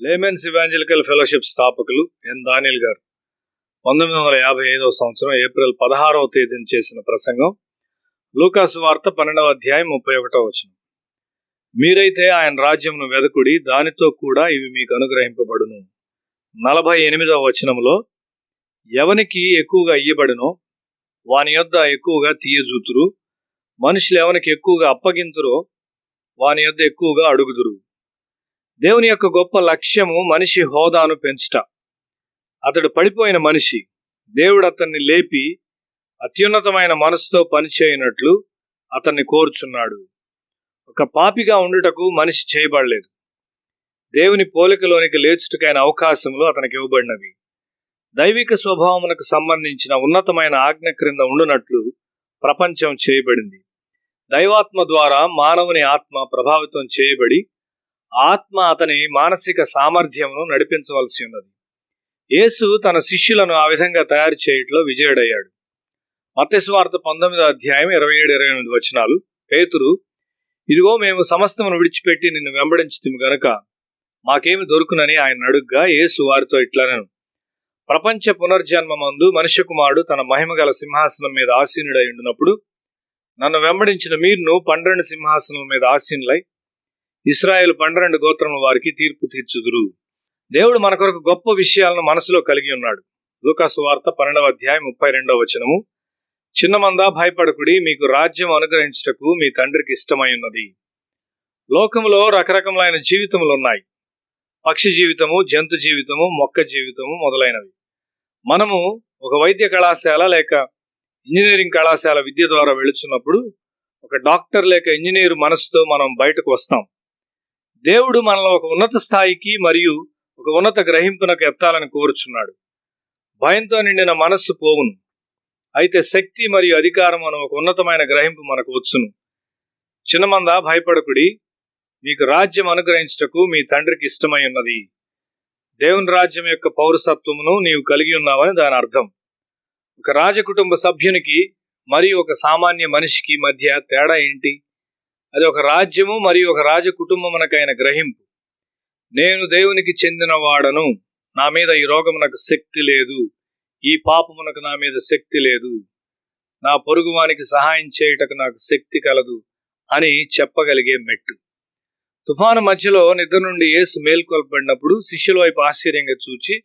Laymen's evangelical fellowship స్థాపకులు ఎన్ దానియల్ గారు 1955వ సంవత్సరం ఏప్రిల్ 16వ తేదీన చేసిన ప్రసంగం లూకా సువార్త 12వ అధ్యాయం 31వ వచనం. మీరైతే ఆయన రాజ్యమును వెదకుడి, దానితో కూడా ఇవి మీకు అనుగ్రహింపబడును. 48వ వచనంలో ఎవనికి ఎక్కువగా ఇయ్యబడునో వాని యొద్ద ఎక్కువగా తీయజూతురు, మనుషులు ఎవనికి ఎక్కువగా అప్పగింతురో వాని యొద్ద ఎక్కువగా అడుగుదురు. దేవుని యొక్క గొప్ప లక్ష్యము మనిషి హోదాను పెంచుట. అతడు పడిపోయిన మనిషి, దేవుడు అతన్ని లేపి అత్యున్నతమైన మనసుతో పనిచేయనట్లు అతన్ని కోరుచున్నాడు. ఒక పాపిగా ఉండుటకు మనిషి చేయబడలేదు. దేవుని పోలికలోనికి లేచుటకైన అవకాశములు అతనికి ఇవ్వబడినవి. దైవిక స్వభావమునకు సంబంధించిన ఉన్నతమైన ఆజ్ఞ క్రింద ఉండునట్లు ప్రపంచం చేయబడింది. దైవాత్మ ద్వారా మానవుని ఆత్మ ప్రభావితం చేయబడి ఆత్మ అతని మానసిక సామర్థ్యమును నడిపించవలసి ఉన్నది. యేసు తన శిష్యులను ఆ విధంగా తయారు చేయట్లో విజయుడయ్యాడు. మత్తయి సువార్త 19వ అధ్యాయం 27-28 వచనాలు. పేతురు, ఇదిగో మేము సమస్తమును విడిచిపెట్టి నిన్ను వెంబడించితిమి గనుక మాకేమి దొరుకునని ఆయన అడుగ్గా యేసు వారితో ఇట్లనెను, ప్రపంచ పునర్జన్మమందు మనుష్య కుమారుడు తన మహిమగల సింహాసనం మీద ఆసీనుడై ఉండినప్పుడు నన్ను వెంబడించిన మీరును 12 సింహాసనం మీద ఆసీనులై ఇశ్రాయేలు 12 గోత్రముల వారికి తీర్పు తీర్చుదురు. దేవుడు మన కొరకు గొప్ప విషయాలను మనసులో కలిగి ఉన్నాడు. లూకా సువార్త 12వ అధ్యాయం 32వ వచనము, చిన్నమందా భయపడకుడి, మీకు రాజ్యం అనుగ్రహించుటకు మీ తండ్రికి ఇష్టమై ఉన్నది. లోకములో రకరకములైన జీవితములు ఉన్నాయి. పక్షి జీవితము, జంతు జీవితము, మొక్క జీవితము మొదలైనవి. మనము ఒక వైద్య కళాశాల లేక ఇంజనీరింగ్ కళాశాల విద్య ద్వారా వెళుచున్నప్పుడు ఒక డాక్టర్ లేక ఇంజనీరు మనసుతో మనం బయటకు వస్తాం. దేవుడు మనలో ఒక ఉన్నత స్థాయికి మరియు ఒక ఉన్నత గ్రహింపునకు ఎత్తాలని కోరుచున్నాడు. భయంతో నిండిన మనస్సు పోవును, అయితే శక్తి మరియు అధికారం అనే ఒక ఉన్నతమైన గ్రహింపు మనకు వచ్చును. చిన్నమందా భయపడకుడి, మీకు రాజ్యం అనుగ్రహించుటకు మీ తండ్రికి ఇష్టమై ఉన్నది. దేవుని రాజ్యం యొక్క పౌరసత్వమును నీవు కలిగి ఉన్నావని దాని అర్థం. ఒక రాజకుటుంబ సభ్యునికి మరియు ఒక సామాన్య మనిషికి మధ్య తేడా ఏంటి? అది ఒక రాజ్యము మరియు ఒక రాజ కుటుంబమునకైన గ్రహింపు. నేను దేవునికి చెందిన వాడను, నా మీద ఈ రోగమునకు శక్తి లేదు, ఈ పాపమునకు నా మీద శక్తి లేదు, నా పొరుగువానికి సహాయం చేయుటకు నాకు శక్తి కలదు అని చెప్పగలిగే మెట్టు. తుఫాను మధ్యలో నిద్ర నుండి యేసు మేల్కొల్పబడినప్పుడు శిష్యుల వైపు ఆశ్చర్యంగా చూచి,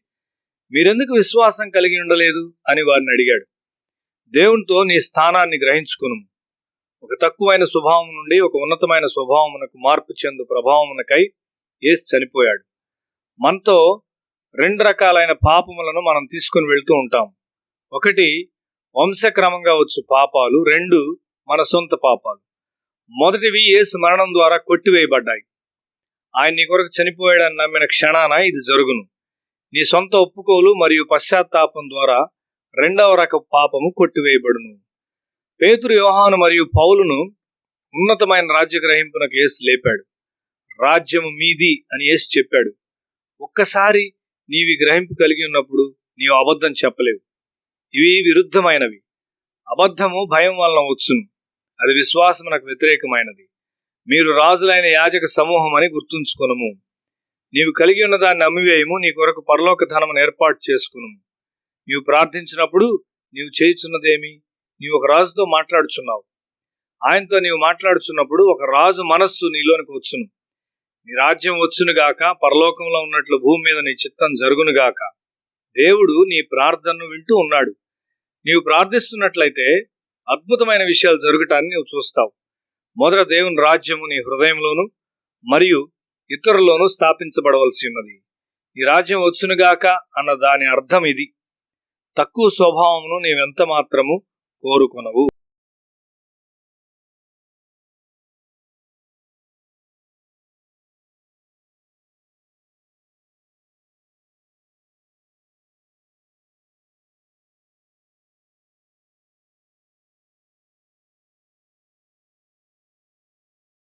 మీరెందుకు విశ్వాసం కలిగి ఉండలేదు అని వారిని అడిగాడు. దేవునితో నీ స్థానాన్ని గ్రహించుకును. ఒక తక్కువైన స్వభావం నుండి ఒక ఉన్నతమైన స్వభావమునకు మార్పు చెందు ప్రభావమునకై యేసు చనిపోయాడు. మనతో 2 రకాలైన పాపములను మనం తీసుకుని వెళ్తూ ఉంటాం. ఒకటి వంశక్రమంగా వచ్చు పాపాలు, 2 మన సొంత పాపాలు. మొదటివి యేసు మరణం ద్వారా కొట్టివేయబడ్డాయి. ఆయన నీ కొరకు చనిపోయాడని నమ్మిన క్షణాన ఇది జరుగును. నీ సొంత ఒప్పుకోలు మరియు పశ్చాత్తాపం ద్వారా 2వ రకపు పాపము కొట్టివేయబడును. పేతురు, యోహాను మరియు పౌలును ఉన్నతమైన రాజ్య గ్రహింపునకు యేసు లేపాడు. రాజ్యము మీది అని యేసు చెప్పాడు. ఒక్కసారి నీవి గ్రహింపు కలిగి ఉన్నప్పుడు నీవు అబద్ధం చెప్పలేవు. ఇవి విరుద్ధమైనవి. అబద్ధము భయం వలన వచ్చును, అది విశ్వాసమునకు వ్యతిరేకమైనది. మీరు రాజులైన యాజక సమూహం అని గుర్తుంచుకొనుము. నీవు కలిగి ఉన్న దాన్ని అమ్మివేయము, నీ కొరకు పరలోక ధనమును ఏర్పాటు చేసుకును. నీవు ప్రార్థించినప్పుడు నీవు చేయుచున్నదేమి? నీవు ఒక రాజుతో మాట్లాడుచున్నావు. ఆయనతో నీవు మాట్లాడుచున్నప్పుడు ఒక రాజు మనస్సు నీలోనికి వచ్చును. నీ రాజ్యం వచ్చునుగాక, పరలోకంలో ఉన్నట్లు భూమి మీద నీ చిత్తం జరుగునుగాక. దేవుడు నీ ప్రార్థనను వింటూ ఉన్నాడు. నీవు ప్రార్థిస్తున్నట్లయితే అద్భుతమైన విషయాలు జరుగుటాన్ని నీవు చూస్తావు. మొదట దేవుని రాజ్యము నీ హృదయంలోను మరియు ఇతరుల్లోనూ స్థాపించబడవలసి ఉన్నది. ఈ రాజ్యం వచ్చునుగాక అన్న దాని అర్థం ఇది. తక్కువ స్వభావమును నీవెంత మాత్రము కోరుకొనవు.